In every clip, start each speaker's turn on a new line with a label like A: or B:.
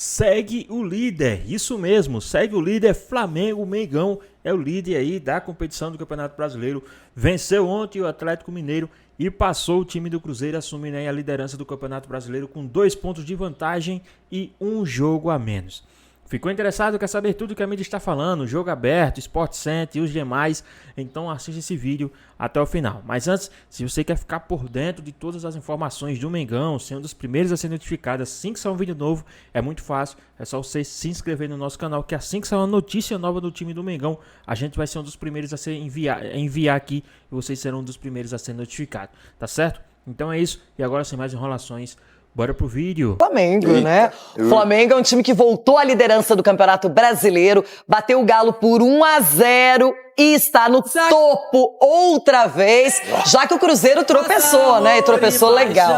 A: Segue o líder, isso mesmo, segue o líder Flamengo. Mengão é o líder aí da competição do Campeonato Brasileiro. Venceu ontem o Atlético Mineiro e passou o time do Cruzeiro, assumindo aí a liderança do Campeonato Brasileiro com 2 pontos de vantagem e um jogo a menos. Ficou interessado? Quer saber tudo que a mídia está falando? Jogo aberto, Sport Center e os demais? Então assiste esse vídeo até o final. Mas antes, se você quer ficar por dentro de todas as informações do Mengão, ser um dos primeiros a ser notificado assim que sair um vídeo novo, é muito fácil. É só você se inscrever no nosso canal, que assim que sair uma notícia nova do time do Mengão, a gente vai ser um dos primeiros a ser enviar aqui e vocês serão um dos primeiros a ser notificados. Tá certo? Então é isso. E agora, sem mais enrolações, bora pro vídeo.
B: Flamengo, né? O Flamengo é um time que voltou à liderança do Campeonato Brasileiro, bateu o Galo por 1-0 e está no topo outra vez, já que o Cruzeiro tropeçou, né? E tropeçou legal.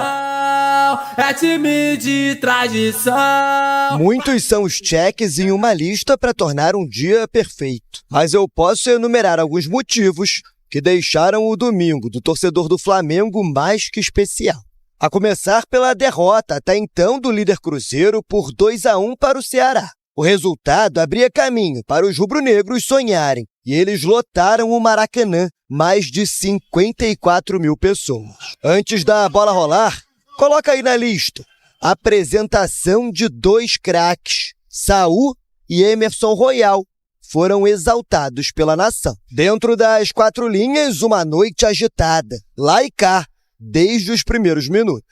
C: É time de tradição.
D: Muitos são os cheques em uma lista para tornar um dia perfeito. Mas eu posso enumerar alguns motivos que deixaram o domingo do torcedor do Flamengo mais que especial. A começar pela derrota até então do líder Cruzeiro por 2-1 para o Ceará. O resultado abria caminho para os rubro-negros sonharem e eles lotaram o Maracanã, mais de 54 mil pessoas. Antes da bola rolar, coloca aí na lista a apresentação de 2 craques, Saul e Emerson Royal, foram exaltados pela nação. Dentro das 4 linhas, uma noite agitada, lá e cá, desde os primeiros minutos.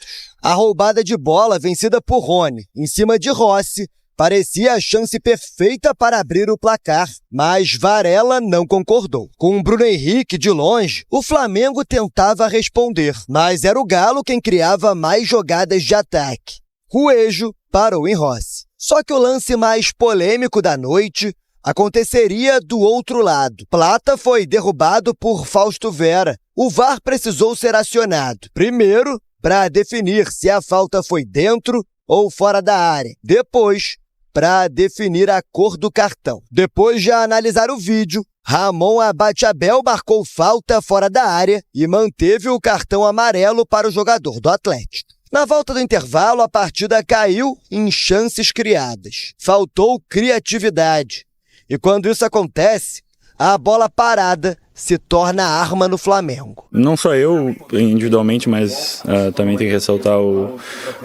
D: A roubada de bola vencida por Rony, em cima de Rossi, parecia a chance perfeita para abrir o placar, mas Varela não concordou. Com Bruno Henrique de longe, o Flamengo tentava responder, mas era o Galo quem criava mais jogadas de ataque. Cuejo parou em Rossi. Só que o lance mais polêmico da noite aconteceria do outro lado. Plata foi derrubado por Fausto Vera. O VAR precisou ser acionado. Primeiro, para definir se a falta foi dentro ou fora da área. Depois, para definir a cor do cartão. Depois de analisar o vídeo, Ramon Abate-Abel marcou falta fora da área e manteve o cartão amarelo para o jogador do Atlético. Na volta do intervalo, a partida caiu em chances criadas. Faltou criatividade. E quando isso acontece, a bola parada se torna arma no Flamengo.
E: Não só eu individualmente, mas também tem que ressaltar o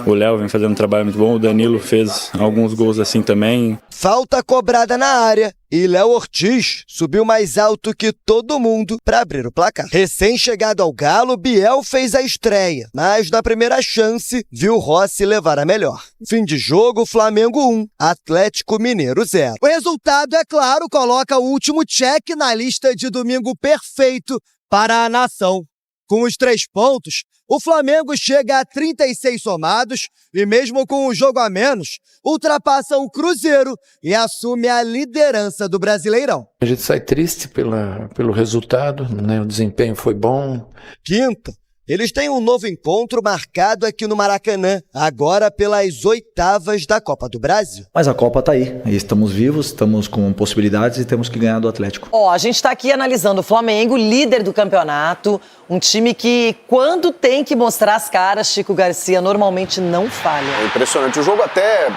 E: Léo, vem fazendo um trabalho muito bom. O Danilo fez alguns gols assim também.
D: Falta cobrada na área e Léo Ortiz subiu mais alto que todo mundo para abrir o placar. Recém-chegado ao Galo, Biel fez a estreia, mas na primeira chance viu Rossi levar a melhor. Fim de jogo, Flamengo 1, Atlético Mineiro 0.
F: O resultado, é claro, coloca o último check na lista de domingo perfeito para a nação. Com os 3 pontos, o Flamengo chega a 36 somados e mesmo com o jogo a menos, ultrapassa o Cruzeiro e assume a liderança do Brasileirão.
G: A gente sai triste pelo resultado, né? O desempenho foi bom.
D: Quinta, eles têm um novo encontro marcado aqui no Maracanã, agora pelas 8avas da Copa do Brasil.
H: Mas a Copa tá aí, estamos vivos, estamos com possibilidades e temos que ganhar do Atlético.
B: A gente tá aqui analisando o Flamengo, líder do campeonato, um time que quando tem que mostrar as caras, Chico Garcia normalmente não falha.
I: É impressionante, o jogo até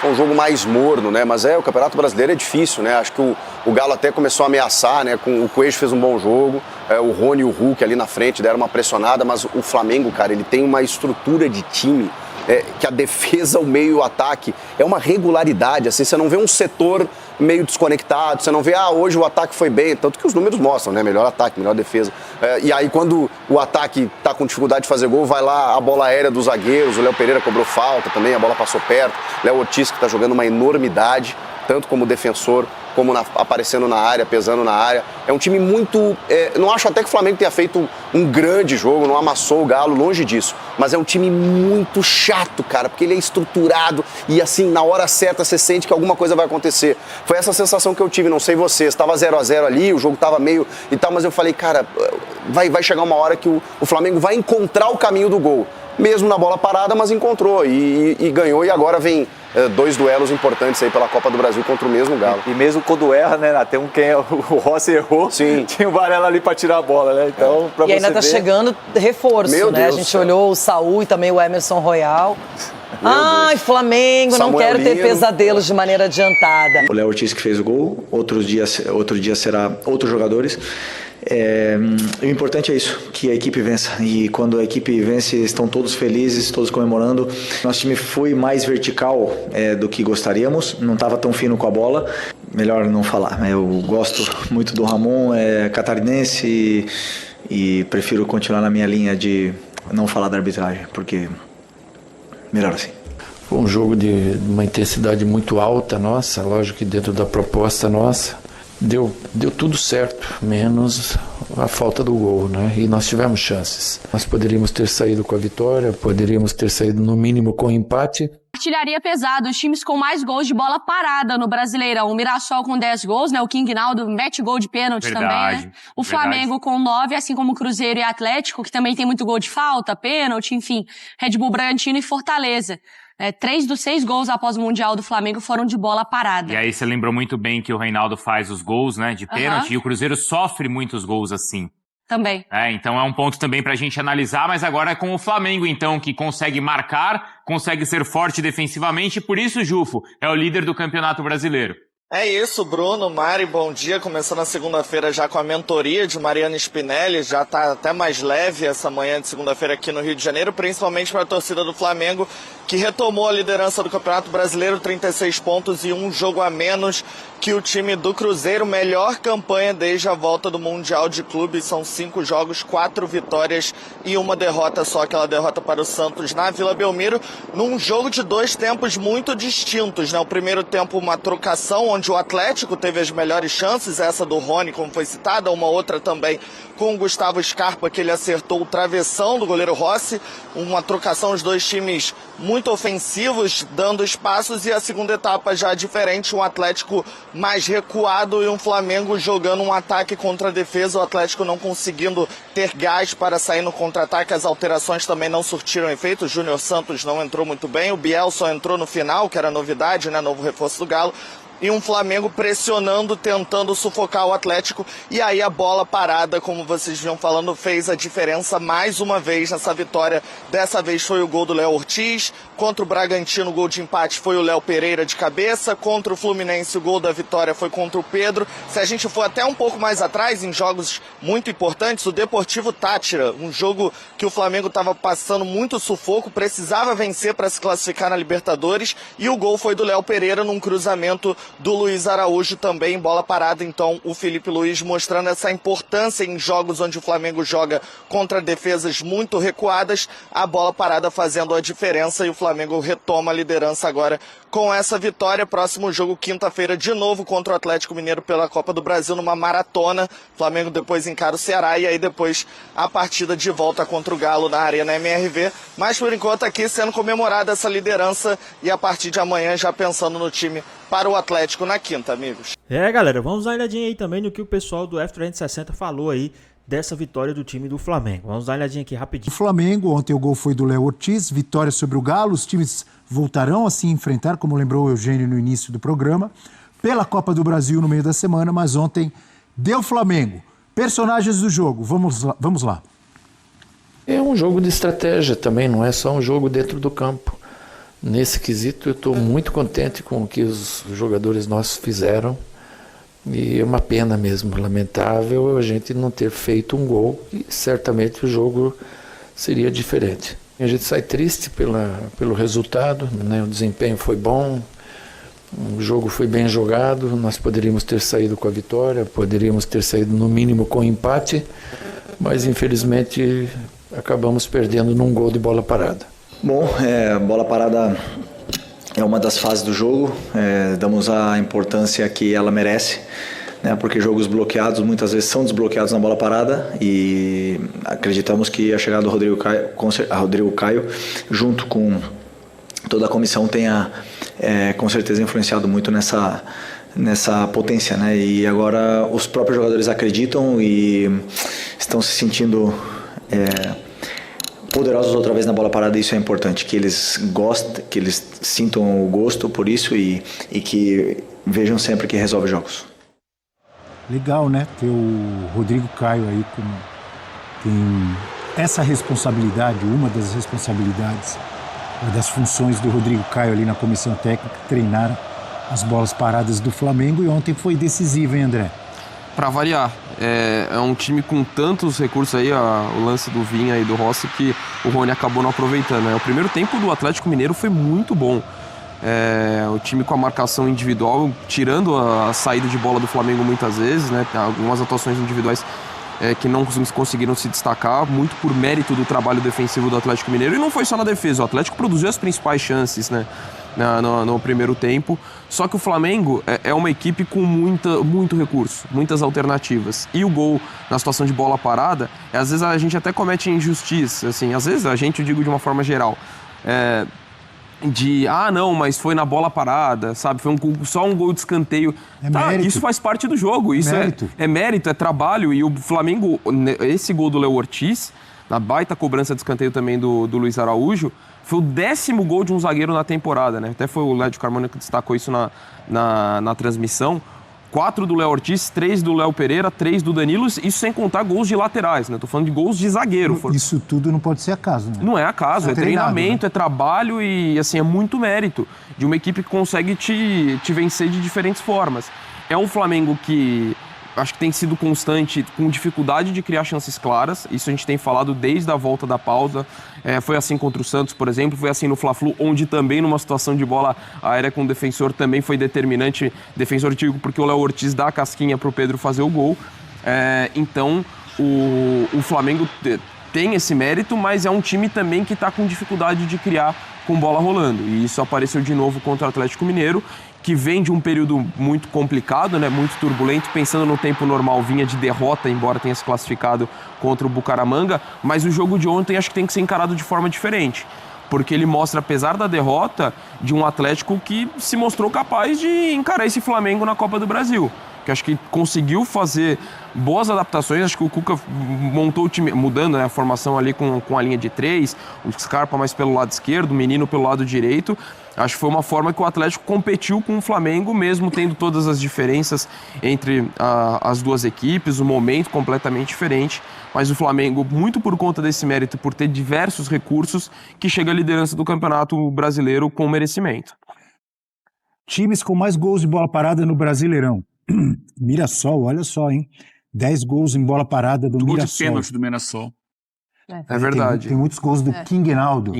I: foi um jogo mais morno, né? Mas o Campeonato Brasileiro é difícil, né? Acho que o Galo até começou a ameaçar, né? O Cuejo fez um bom jogo, o Rony e o Hulk ali na frente deram uma pressionada, mas o Flamengo, cara, ele tem uma estrutura de time que a defesa, o meio e o ataque é uma regularidade, assim, você não vê um setor meio desconectado, você não vê, hoje o ataque foi bem, tanto que os números mostram, né, melhor ataque, melhor defesa, e aí quando o ataque tá com dificuldade de fazer gol, vai lá a bola aérea dos zagueiros, o Léo Pereira cobrou falta também, a bola passou perto, Léo Ortiz que tá jogando uma enormidade, tanto como defensor, como aparecendo na área, pesando na área. É um time muito... não acho até que o Flamengo tenha feito um grande jogo, não amassou o Galo, longe disso. Mas é um time muito chato, cara, porque ele é estruturado e assim, na hora certa você sente que alguma coisa vai acontecer. Foi essa sensação que eu tive, não sei você, estava 0-0 ali, o jogo estava meio e tal, mas eu falei, cara, vai chegar uma hora que o Flamengo vai encontrar o caminho do gol. Mesmo na bola parada, mas encontrou e ganhou, e agora vem 2 duelos importantes aí pela Copa do Brasil contra o mesmo Galo.
J: E mesmo quando erra, né, tem o Rossi errou,
I: sim,
J: tinha o Varela ali para tirar a bola, né? Então, pra
B: e ainda tá chegando reforço,
I: Meu
B: né?
I: Deus
B: a gente olhou o Saul e também o Emerson Royal. Ai, Flamengo, não quero ter pesadelos de maneira adiantada.
H: O Léo Ortiz que fez o gol, outro dia será outros jogadores. O importante é isso, que a equipe vença. E quando a equipe vence, estão todos felizes, todos comemorando. Nosso time foi mais vertical do que gostaríamos, não estava tão fino com a bola. Melhor não falar. Eu gosto muito do Ramon, é catarinense e prefiro continuar na minha linha de não falar da arbitragem, porque melhor assim.
G: Foi um jogo de uma intensidade muito alta nossa, lógico que dentro da proposta nossa. Deu tudo certo, menos a falta do gol, né? E nós tivemos chances. Nós poderíamos ter saído com a vitória, poderíamos ter saído no mínimo com o empate.
K: Artilharia pesada, os times com mais gols de bola parada no Brasileirão. O Mirassol com 10 gols, né? O King Naldo mete gol de pênalti também, né? O Flamengo com 9, assim como o Cruzeiro e Atlético, que também tem muito gol de falta, pênalti, enfim. Red Bull Bragantino e Fortaleza. 3 dos 6 gols após o Mundial do Flamengo foram de bola parada.
L: E aí você lembrou muito bem que o Reinaldo faz os gols, né, de pênalti, e o Cruzeiro sofre muitos gols assim.
K: Também.
L: Então é um ponto também pra gente analisar, mas agora é com o Flamengo, então, que consegue marcar, consegue ser forte defensivamente, e por isso, Jufo, é o líder do Campeonato Brasileiro.
M: É isso, Bruno, Mari, bom dia. Começando a segunda-feira já com a mentoria de Mariana Spinelli. Já está até mais leve essa manhã de segunda-feira aqui no Rio de Janeiro, principalmente para a torcida do Flamengo, que retomou a liderança do Campeonato Brasileiro, 36 pontos e um jogo a menos que o time do Cruzeiro. Melhor campanha desde a volta do Mundial de Clubes. São 5 jogos, 4 vitórias e uma derrota só, aquela derrota para o Santos na Vila Belmiro, num jogo de 2 tempos muito distintos, né? O primeiro tempo, uma trocação, onde o Atlético teve as melhores chances, essa do Rony, como foi citada, uma outra também com o Gustavo Scarpa, que ele acertou o travessão do goleiro Rossi, uma trocação, os dois times muito ofensivos, dando espaços, e a segunda etapa já diferente, um Atlético mais recuado e um Flamengo jogando um ataque contra a defesa, o Atlético não conseguindo ter gás para sair no contra-ataque, as alterações também não surtiram efeito, o Júnior Santos não entrou muito bem, o Biel só entrou no final, que era novidade, né, novo reforço do Galo, e um Flamengo pressionando, tentando sufocar o Atlético, e aí a bola parada, como vocês vinham falando, fez a diferença mais uma vez nessa vitória. Dessa vez foi o gol do Léo Ortiz, contra o Bragantino o gol de empate foi o Léo Pereira de cabeça, contra o Fluminense o gol da vitória foi contra o Pedro. Se a gente for até um pouco mais atrás, em jogos muito importantes, o Deportivo Táchira, um jogo que o Flamengo estava passando muito sufoco, precisava vencer para se classificar na Libertadores, e o gol foi do Léo Pereira num cruzamento do Luiz Araújo também, bola parada. Então o Felipe Luiz mostrando essa importância em jogos onde o Flamengo joga contra defesas muito recuadas, a bola parada fazendo a diferença, e o Flamengo retoma a liderança agora com essa vitória. Próximo jogo quinta-feira de novo contra o Atlético Mineiro pela Copa do Brasil, numa maratona. O Flamengo depois encara o Ceará e aí depois a partida de volta contra o Galo na Arena MRV, mas por enquanto aqui sendo comemorada essa liderança, e a partir de amanhã já pensando no time para o Atlético na quinta, amigos.
A: Galera, vamos dar uma olhadinha aí também no que o pessoal do F360 falou aí dessa vitória do time do Flamengo. Vamos dar uma olhadinha aqui rapidinho.
N: O Flamengo, ontem o gol foi do Léo Ortiz, vitória sobre o Galo, os times voltarão a se enfrentar, como lembrou o Eugênio no início do programa, pela Copa do Brasil no meio da semana, mas ontem deu Flamengo. Personagens do jogo, vamos lá.
G: É um jogo de estratégia também, não é só um jogo dentro do campo. Nesse quesito eu estou muito contente com o que os jogadores nossos fizeram, e é uma pena mesmo, lamentável a gente não ter feito um gol, e certamente o jogo seria diferente. A gente sai triste pelo resultado, né? O desempenho foi bom, o jogo foi bem jogado, nós poderíamos ter saído com a vitória, poderíamos ter saído no mínimo com o empate, mas infelizmente acabamos perdendo num gol de bola parada.
H: Bom, bola parada é uma das fases do jogo, damos a importância que ela merece, né, porque jogos bloqueados muitas vezes são desbloqueados na bola parada, e acreditamos que a chegada do Rodrigo Caio junto com toda a comissão tenha com certeza influenciado muito nessa potência, né? E agora os próprios jogadores acreditam e estão se sentindo poderosos outra vez na bola parada, e isso é importante, que eles gostem, que eles sintam o gosto por isso e que vejam sempre que resolve jogos.
N: Legal, né? Ter o Rodrigo Caio aí tem essa responsabilidade, uma das responsabilidades uma das funções do Rodrigo Caio ali na comissão técnica, treinar as bolas paradas do Flamengo, e ontem foi decisivo, hein, André?
O: Para variar, é um time com tantos recursos aí, o lance do Vinha e do Rossi, que o Rony acabou não aproveitando, né? O primeiro tempo do Atlético Mineiro foi muito bom. O time com a marcação individual, tirando a saída de bola do Flamengo muitas vezes, né? Algumas atuações individuais que não conseguiram se destacar, muito por mérito do trabalho defensivo do Atlético Mineiro. E não foi só na defesa, o Atlético produziu as principais chances, né? No primeiro tempo. Só que o Flamengo é uma equipe com muito recurso, muitas alternativas. E o gol na situação de bola parada, às vezes a gente até comete injustiça, assim, às vezes a gente, eu digo de uma forma geral, não, mas foi na bola parada, sabe? Foi só um gol de escanteio. Isso faz parte do jogo, isso é mérito, é trabalho. E o Flamengo, esse gol do Léo Ortiz, na baita cobrança de escanteio também do Luiz Araújo, foi o 10º gol de um zagueiro na temporada, né? Até foi o Lédio Carmona que destacou isso na transmissão. 4 do Léo Ortiz, 3 do Léo Pereira, 3 do Danilo, isso sem contar gols de laterais, né? Tô falando de gols de zagueiro.
N: Isso tudo não pode ser acaso, né?
O: Não é acaso, é treinamento, né? É trabalho e, assim, é muito mérito de uma equipe que consegue te vencer de diferentes formas. É um Flamengo que acho que tem sido constante, com dificuldade de criar chances claras. Isso a gente tem falado desde a volta da pausa. Foi assim contra o Santos, por exemplo. Foi assim no Fla-Flu, onde também numa situação de bola aérea com o defensor também foi determinante. Defensor, digo, porque o Léo Ortiz dá a casquinha para o Pedro fazer o gol. Então, o Flamengo tem esse mérito, mas é um time também que está com dificuldade de criar com bola rolando. E isso apareceu de novo contra o Atlético Mineiro, que vem de um período muito complicado, né, muito turbulento. Pensando no tempo normal, vinha de derrota, embora tenha se classificado contra o Bucaramanga, mas o jogo de ontem acho que tem que ser encarado de forma diferente, porque ele mostra, apesar da derrota, de um Atlético que se mostrou capaz de encarar esse Flamengo na Copa do Brasil, que acho que conseguiu fazer boas adaptações. Acho que o Cuca montou o time, mudando, né, a formação ali com a linha de 3, o Scarpa mais pelo lado esquerdo, o Menino pelo lado direito. Acho que foi uma forma que o Atlético competiu com o Flamengo, mesmo tendo todas as diferenças entre as duas equipes, o momento completamente diferente. Mas o Flamengo, muito por conta desse mérito, por ter diversos recursos, que chega à liderança do Campeonato Brasileiro com merecimento.
N: Times com mais gols de bola parada no Brasileirão. Mirassol, olha só, hein? 10 gols em bola parada do Mirassol. Gol de pênalti
P: do Mirassol.
O: É verdade.
N: Tem muitos gols do Quinguinaldo.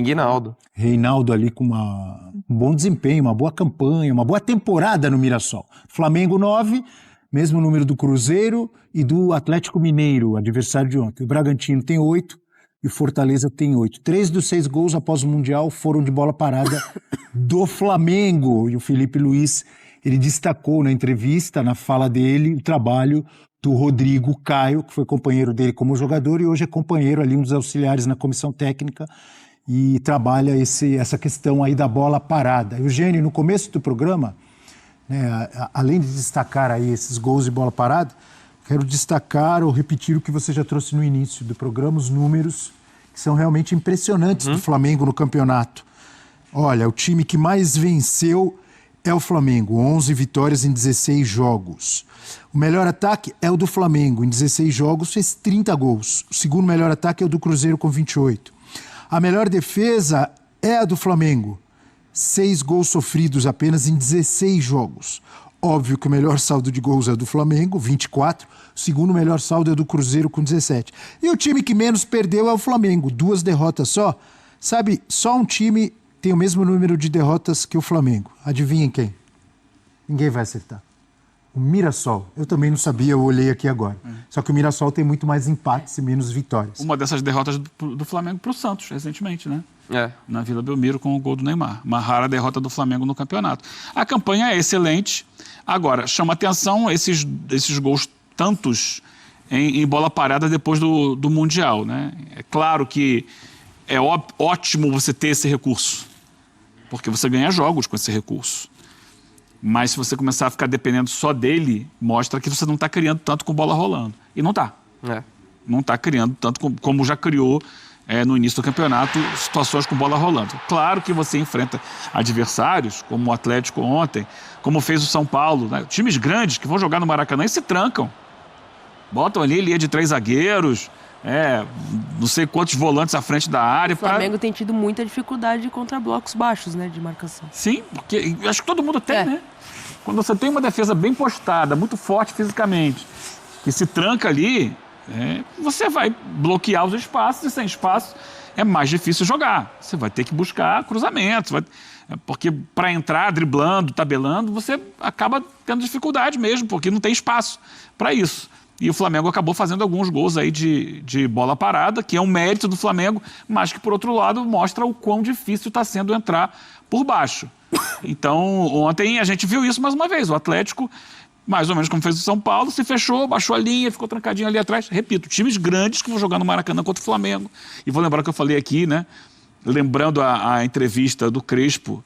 N: Reinaldo ali com um bom desempenho, uma boa campanha, uma boa temporada no Mirassol. Flamengo 9, mesmo número do Cruzeiro e do Atlético Mineiro, adversário de ontem. O Bragantino tem 8 e o Fortaleza tem 8. 3 dos 6 gols após o Mundial foram de bola parada do Flamengo. E o Felipe Luiz, ele destacou na entrevista, na fala dele, o trabalho do Rodrigo Caio, que foi companheiro dele como jogador e hoje é companheiro ali, um dos auxiliares na comissão técnica, e trabalha essa questão aí da bola parada. Eugênio, no começo do programa, né, além de destacar aí esses gols de bola parada, quero destacar ou repetir o que você já trouxe no início do programa, os números que são realmente impressionantes do Flamengo no campeonato. Olha, o time que mais venceu é o Flamengo, 11 vitórias em 16 jogos. O melhor ataque é o do Flamengo, em 16 jogos fez 30 gols. O segundo melhor ataque é o do Cruzeiro com 28. A melhor defesa é a do Flamengo, 6 gols sofridos apenas em 16 jogos. Óbvio que o melhor saldo de gols é do Flamengo, 24. O segundo melhor saldo é do Cruzeiro com 17. E o time que menos perdeu é o Flamengo, 2 derrotas só. Sabe, só um time tem o mesmo número de derrotas que o Flamengo. Adivinhem quem? Ninguém vai acertar. O Mirassol. Eu também não sabia, eu olhei aqui agora. Só que o Mirassol tem muito mais empates e menos vitórias.
P: Uma dessas derrotas do Flamengo para o Santos, recentemente, né? Na Vila Belmiro com o gol do Neymar. Uma rara derrota do Flamengo no campeonato. A campanha é excelente. Agora, chama atenção esses gols tantos em bola parada depois do Mundial, né? É claro que é ótimo você ter esse recurso, porque você ganha jogos com esse recurso. Mas se você começar a ficar dependendo só dele, mostra que você não está criando tanto com bola rolando. E não está. Não está criando tanto como já criou no início do campeonato, situações com bola rolando. Claro que você enfrenta adversários, como o Atlético ontem, como fez o São Paulo, né? Times grandes que vão jogar no Maracanã e se trancam. Botam ali linha de 3 zagueiros, não sei quantos volantes à frente da área.
Q: O Flamengo tem tido muita dificuldade contra blocos baixos, né, de marcação.
P: Sim, porque acho que todo mundo tem, né? Quando você tem uma defesa bem postada, muito forte fisicamente, que se tranca ali, você vai bloquear os espaços, e sem espaço é mais difícil jogar. Você vai ter que buscar cruzamentos, porque para entrar driblando, tabelando, você acaba tendo dificuldade mesmo, porque não tem espaço para isso. E o Flamengo acabou fazendo alguns gols aí de bola parada, que é um mérito do Flamengo, mas que, por outro lado, mostra o quão difícil está sendo entrar por baixo. Então, ontem a gente viu isso mais uma vez. O Atlético, mais ou menos como fez o São Paulo, se fechou, baixou a linha, ficou trancadinho ali atrás. Repito, times grandes que vão jogar no Maracanã contra o Flamengo. E vou lembrar o que eu falei aqui, né? Lembrando a entrevista do Crespo,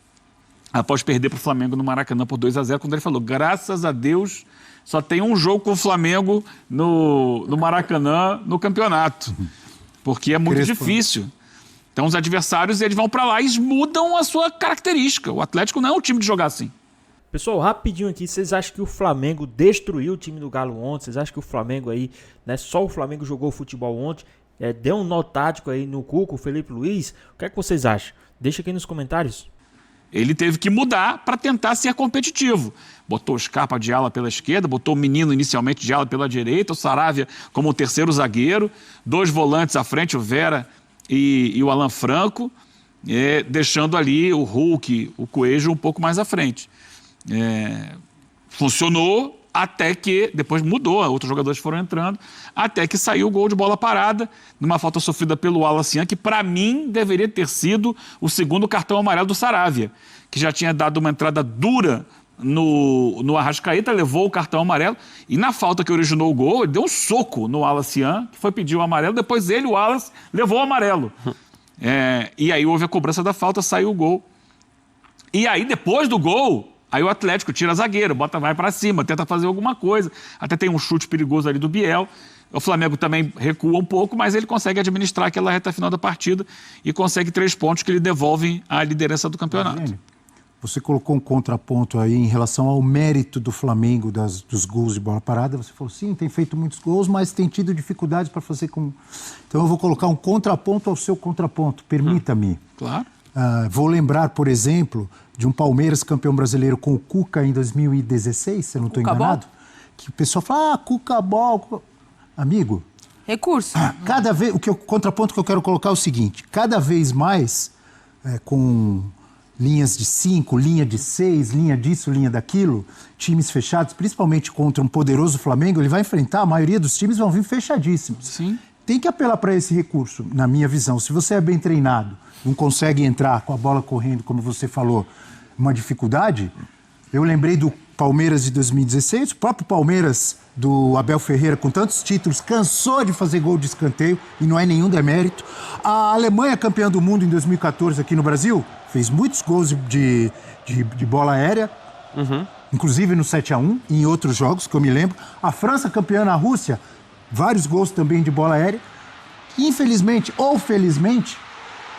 P: após perder para o Flamengo no Maracanã por 2-0, quando ele falou, graças a Deus, só tem um jogo com o Flamengo no Maracanã no campeonato. Porque é muito difícil. Então os adversários, eles vão para lá e mudam a sua característica. O Atlético não é um time de jogar assim.
A: Pessoal, rapidinho aqui, vocês acham que o Flamengo destruiu o time do Galo ontem? Vocês acham que o Flamengo aí, né, só o Flamengo jogou futebol ontem? Deu um nó tático aí no Cuco, o Felipe Luiz? O que é que vocês acham? Deixa aqui nos comentários.
P: Ele teve que mudar para tentar ser competitivo. Botou o Scarpa de ala pela esquerda, botou o Menino inicialmente de ala pela direita, o Saravia como o terceiro zagueiro, 2 volantes à frente, o Vera e o Alan Franco, deixando ali o Hulk, o Coelho um pouco mais à frente. Funcionou até que, depois mudou, outros jogadores foram entrando, até que saiu o gol de bola parada, numa falta sofrida pelo Wallace, que para mim deveria ter sido o segundo cartão amarelo do Saravia, que já tinha dado uma entrada dura no Arrascaeta, levou o cartão amarelo, e na falta que originou o gol, ele deu um soco no Wallace, que foi pedir o amarelo, depois ele, o Wallace, levou o amarelo. E aí houve a cobrança da falta, saiu o gol. E aí, depois do gol, aí o Atlético tira zagueiro, vai para cima, tenta fazer alguma coisa. Até tem um chute perigoso ali do Biel. O Flamengo também recua um pouco, mas ele consegue administrar aquela reta final da partida e consegue 3 pontos que lhe devolvem a liderança do campeonato.
N: Você colocou um contraponto aí em relação ao mérito do Flamengo dos gols de bola parada. Você falou, sim, tem feito muitos gols, mas tem tido dificuldades para fazer com... Então eu vou colocar um contraponto ao seu contraponto, permita-me.
P: Claro.
N: Vou lembrar, por exemplo, de um Palmeiras campeão brasileiro com o Cuca em 2016, se eu não estou enganado, que o pessoal fala, Cuca-bol. Amigo...
Q: Recurso.
N: Cada vez, o contraponto que eu quero colocar é o seguinte, cada vez mais, com linhas de 5, linha de 6, linha disso, linha daquilo, times fechados, principalmente contra um poderoso Flamengo, ele vai enfrentar, a maioria dos times vão vir fechadíssimos.
P: Sim.
N: Tem que apelar para esse recurso, na minha visão. Se você é bem treinado, não consegue entrar com a bola correndo, como você falou, uma dificuldade. Eu lembrei do Palmeiras de 2016, o próprio Palmeiras do Abel Ferreira, com tantos títulos, cansou de fazer gol de escanteio e não é nenhum demérito. A Alemanha, campeã do mundo em 2014 aqui no Brasil, fez muitos gols de bola aérea, inclusive no 7-1 e em outros jogos que eu me lembro. A França, campeã na Rússia, vários gols também de bola aérea. Infelizmente ou felizmente,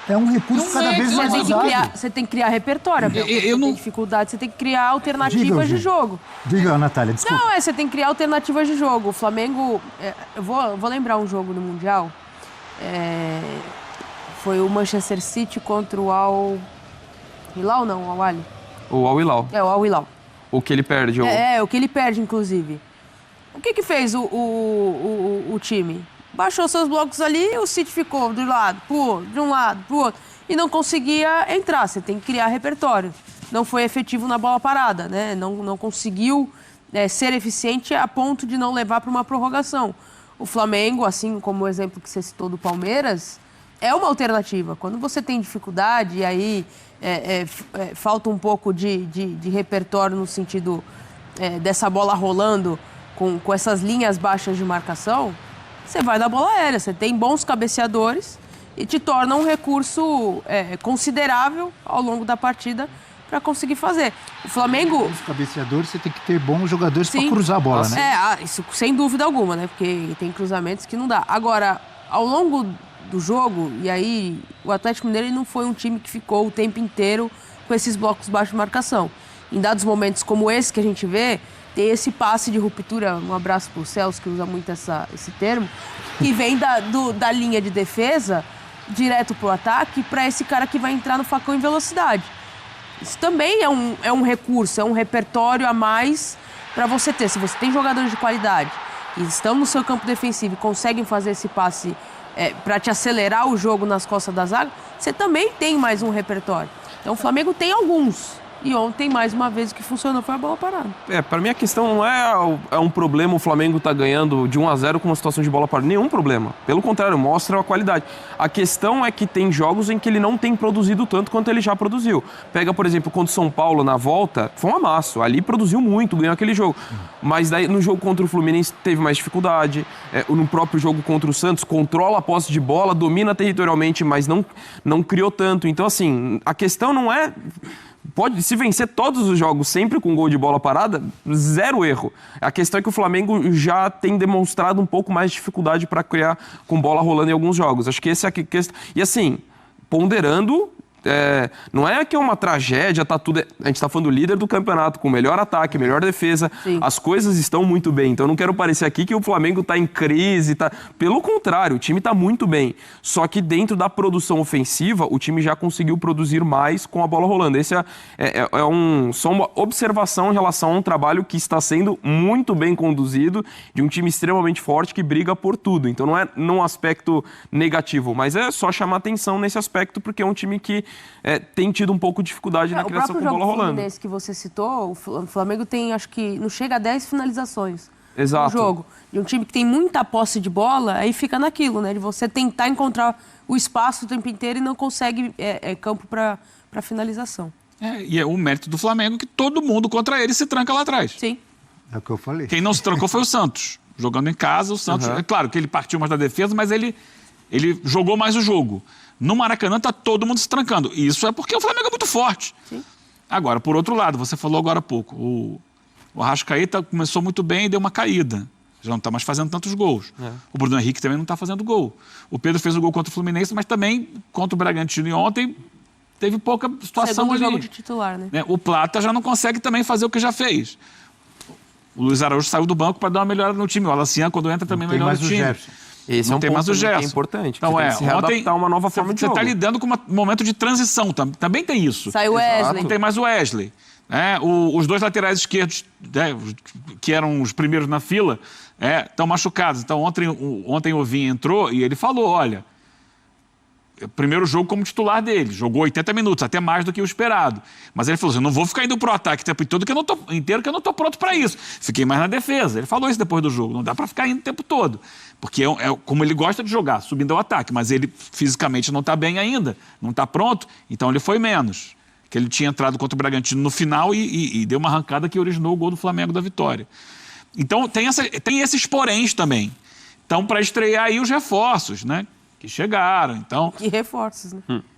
N: é um recurso cada vez mais usado.
Q: Você tem que criar repertório, Abel. Tem dificuldade, você tem que criar alternativas de jogo.
N: Diga, Natália, desculpa.
Q: Não, você tem que criar alternativas de jogo. O Flamengo, eu vou lembrar um jogo no Mundial, foi o Manchester City contra o Al-Hilal, não, o Al-Ali.
O: O Al-Hilal.
Q: O Al-Hilal.
O: O que ele perde.
Q: O que ele perde, inclusive. O que fez o time? Baixou seus blocos ali, o City ficou de um lado pro outro, e não conseguia entrar. Você tem que criar repertório. Não foi efetivo na bola parada, né? Não conseguiu ser eficiente a ponto de não levar para uma prorrogação. O Flamengo, assim como o exemplo que você citou do Palmeiras, é uma alternativa. Quando você tem dificuldade, e aí falta um pouco de repertório no sentido dessa bola rolando com essas linhas baixas de marcação, você vai na bola aérea, você tem bons cabeceadores e te torna um recurso considerável ao longo da partida para conseguir fazer. O Flamengo...
N: Os cabeceadores, você tem que ter bons jogadores para cruzar a bola, né?
Q: Isso sem dúvida alguma, né? Porque tem cruzamentos que não dá. Agora, ao longo do jogo, e aí o Atlético Mineiro ele não foi um time que ficou o tempo inteiro com esses blocos baixos de marcação. Em dados momentos como esse que a gente vê, tem esse passe de ruptura, um abraço pro Celso, que usa muito esse termo, que vem da linha de defesa direto pro ataque para esse cara que vai entrar no facão em velocidade. Isso também é um recurso, é um repertório a mais para você ter. Se você tem jogadores de qualidade e estão no seu campo defensivo e conseguem fazer esse passe para te acelerar o jogo nas costas da zaga, você também tem mais um repertório. Então o Flamengo tem alguns. E ontem, mais uma vez, o que funcionou foi a bola parada.
O: Para mim a questão não é um problema o Flamengo tá ganhando de 1-0 com uma situação de bola parada. Nenhum problema. Pelo contrário, mostra a qualidade. A questão é que tem jogos em que ele não tem produzido tanto quanto ele já produziu. Pega, por exemplo, contra o São Paulo na volta, foi um amasso. Ali produziu muito, ganhou aquele jogo. Mas daí no jogo contra o Fluminense teve mais dificuldade. No próprio jogo contra o Santos, controla a posse de bola, domina territorialmente, mas não criou tanto. Então, assim, a questão não é... Pode se vencer todos os jogos sempre com gol de bola parada, zero erro. A questão é que o Flamengo já tem demonstrado um pouco mais de dificuldade para criar com bola rolando em alguns jogos. Acho que esse é a questão. E assim, ponderando, não é que é uma tragédia, tá tudo. A gente está falando do líder do campeonato, com melhor ataque, melhor defesa. Sim. As coisas estão muito bem. Então eu não quero parecer aqui que o Flamengo está em crise. Pelo contrário, o time está muito bem. Só que dentro da produção ofensiva, o time já conseguiu produzir mais com a bola rolando. Esse só uma observação em relação a um trabalho que está sendo muito bem conduzido, de um time extremamente forte que briga por tudo. Então não é num aspecto negativo, mas é só chamar atenção nesse aspecto, porque é um time que tem tido um pouco de dificuldade na criação com bola rolando.
Q: Nesse que você citou, o Flamengo tem, acho que não chega a 10 finalizações.
O: Exato.
Q: No jogo. De um time que tem muita posse de bola, aí fica naquilo, né? De você tentar encontrar o espaço o tempo inteiro e não consegue campo para finalização.
P: E é o mérito do Flamengo que todo mundo contra ele se tranca lá atrás.
Q: Sim.
N: É o que eu falei.
P: Quem não se trancou foi o Santos. Jogando em casa, o Santos... É claro que ele partiu mais da defesa, mas ele jogou mais o jogo. No Maracanã tá todo mundo se trancando. E isso é porque o Flamengo é muito forte.
Q: Sim.
P: Agora, por outro lado, você falou agora há pouco, o Arrascaeta começou muito bem e deu uma caída. Já não está mais fazendo tantos gols. O Bruno Henrique também não está fazendo gol. O Pedro fez o gol contra o Fluminense, mas também contra o Bragantino e ontem teve pouca situação
Q: Segundo
P: ali.
Q: jogo de titular, né?
P: O Plata já não consegue também fazer o que já fez. O Luiz Araújo saiu do banco para dar uma melhorada no time. O Alacian, quando entra, também melhora o time.
O: Esse
P: não tem mais o Gerson.
O: É importante.
P: Então,
O: tem que se readaptar a uma nova forma de jogo.
P: Você está lidando com um momento de transição. Também tem isso.
Q: Saiu o Wesley.
P: Não tem mais o Wesley. Os dois laterais esquerdos, que eram os primeiros na fila, estão machucados. Então, ontem o Vinha entrou e ele falou, olha, primeiro jogo como titular dele, jogou 80 minutos, até mais do que o esperado. Mas ele falou assim, eu não vou ficar indo pro ataque o tempo todo inteiro que eu não tô pronto para isso. Fiquei mais na defesa. Ele falou isso depois do jogo, não dá para ficar indo o tempo todo. Porque como ele gosta de jogar, subindo ao ataque, mas ele fisicamente não está bem ainda, não está pronto, então ele foi menos. Que ele tinha entrado contra o Bragantino no final e deu uma arrancada que originou o gol do Flamengo da vitória. Então tem esses poréns também. Então, para estrear aí os reforços, né? Que chegaram, então...
Q: Que reforços,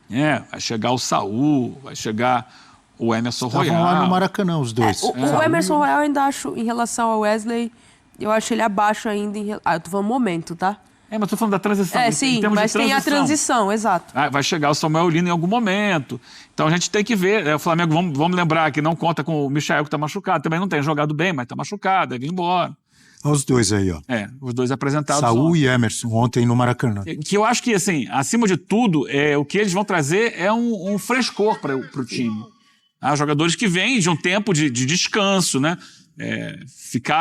Q: né?
P: Vai chegar o Saul, vai chegar o Emerson Royal.
N: Estavam lá no Maracanã, os dois.
Q: O Emerson Royal eu ainda acho, em relação ao Wesley, eu acho ele abaixo ainda. Eu tô falando momento, tá?
P: Mas tô falando da transição.
Q: Sim, mas tem a transição, exato.
P: Vai chegar o Samuel Lino em algum momento. Então a gente tem que ver. O Flamengo, vamos lembrar que não conta com o Michael, que está machucado. Também não tem jogado bem, mas está machucado, deve ir embora.
N: Olha os dois aí, ó.
P: Os dois apresentados.
N: Saul e Emerson, ontem no Maracanã.
P: Que eu acho que, assim, acima de tudo, o que eles vão trazer é um frescor para o time. Jogadores que vêm de um tempo de descanso, né?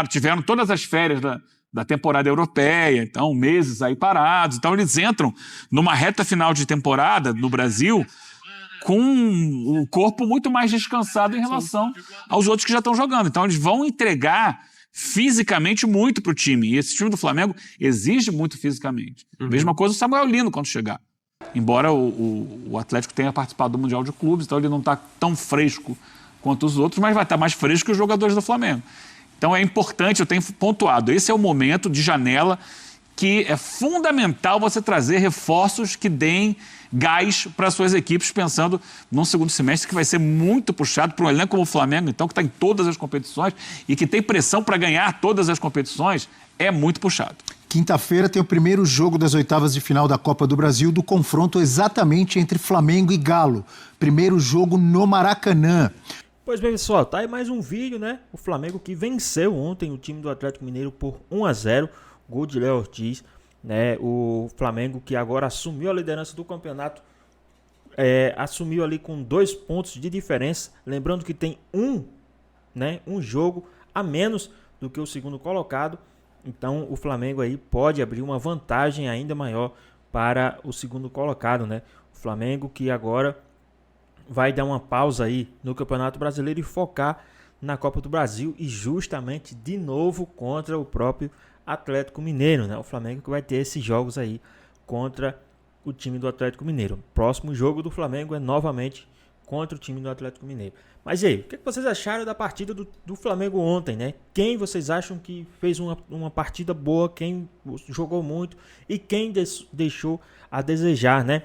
P: Tiveram todas as férias da temporada europeia, então meses aí parados. Então eles entram numa reta final de temporada no Brasil com o corpo muito mais descansado em relação aos outros que já estão jogando. Então eles vão entregar fisicamente muito para o time. E esse time do Flamengo exige muito fisicamente. Mesma coisa o Samuel Lino quando chegar. Embora o Atlético tenha participado do Mundial de Clubes, então ele não está tão fresco quanto os outros, mas vai estar mais fresco que os jogadores do Flamengo. Então é importante, eu tenho pontuado, esse é o momento de janela que é fundamental você trazer reforços que deem gás para suas equipes, pensando num segundo semestre que vai ser muito puxado para um elenco como o Flamengo, então, que está em todas as competições e que tem pressão para ganhar todas as competições, é muito puxado.
N: Quinta-feira tem o primeiro jogo das oitavas de final da Copa do Brasil, do confronto exatamente entre Flamengo e Galo. Primeiro jogo no Maracanã.
A: Pois bem, pessoal, tá aí mais um vídeo, né? O Flamengo que venceu ontem o time do Atlético Mineiro por 1-0, gol de Léo Ortiz, né? O Flamengo que agora assumiu a liderança do campeonato, assumiu ali com 2 pontos de diferença, lembrando que tem um jogo a menos do que o segundo colocado, então o Flamengo aí pode abrir uma vantagem ainda maior para o segundo colocado, né? O Flamengo que agora vai dar uma pausa aí no Campeonato Brasileiro e focar na Copa do Brasil e justamente de novo contra o próprio Atlético Mineiro, né? O Flamengo que vai ter esses jogos aí contra o time do Atlético Mineiro. Próximo jogo do Flamengo é novamente contra o time do Atlético Mineiro. Mas e aí, o que vocês acharam da partida do Flamengo ontem, né? Quem vocês acham que fez uma partida boa, quem jogou muito e quem deixou a desejar, né?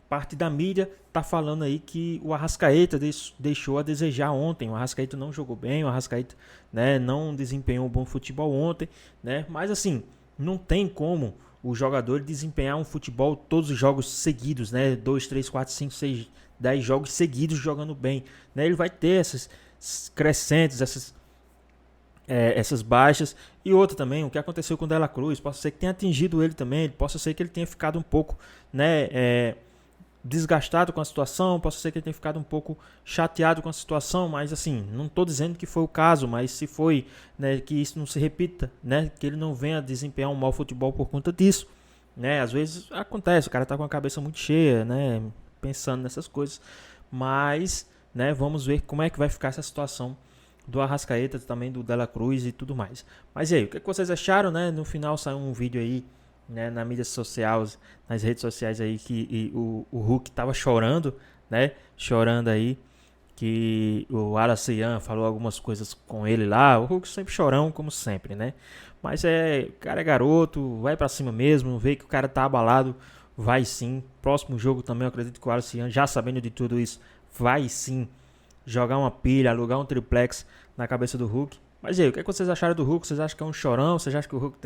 A: Parte da mídia tá falando aí que o Arrascaeta deixou a desejar ontem. O Arrascaeta não jogou bem, o Arrascaeta, né, não desempenhou um bom futebol ontem, né? Mas assim, não tem como o jogador desempenhar um futebol todos os jogos seguidos, né? 2, 3, 4, 5, 6, 10 jogos seguidos jogando bem, né? Ele vai ter essas crescentes, essas baixas. E outra também, o que aconteceu com o Dela Cruz, pode ser que tenha atingido ele também, pode ser que ele tenha ficado um pouco, né, desgastado com a situação, pode ser que ele tenha ficado um pouco chateado com a situação, mas assim, não estou dizendo que foi o caso, mas se foi, né, que isso não se repita, né, que ele não venha desempenhar um mau futebol por conta disso, né? Às vezes acontece, o cara tá com a cabeça muito cheia, né, pensando nessas coisas, mas, né, vamos ver como é que vai ficar essa situação do Arrascaeta, também do Dela Cruz e tudo mais. Mas e aí, o que vocês acharam, né? No final saiu um vídeo aí, né, na mídia social, nas redes sociais aí, que o Hulk tava chorando, né? Chorando aí, que o Wallace Ian falou algumas coisas com ele lá. O Hulk sempre chorão, como sempre, né? Mas o cara é garoto, vai pra cima mesmo, vê que o cara tá abalado, vai sim. Próximo jogo também, eu acredito que o Wallace Ian, já sabendo de tudo isso, vai sim jogar uma pilha, alugar um triplex na cabeça do Hulk. Mas e aí, o que vocês acharam do Hulk? Vocês acham que é um chorão? Vocês acham que o Hulk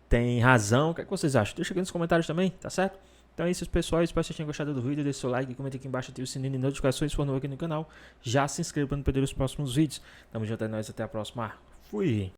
A: tem razão? O que vocês acham? Deixa aqui nos comentários também, tá certo? Então é isso, pessoal. Espero que vocês tenham gostado do vídeo. Deixe seu like, comenta aqui embaixo, ative o sininho de notificações se for novo aqui no canal. Já se inscreva para não perder os próximos vídeos. Tamo junto, é nóis, até a próxima. Fui!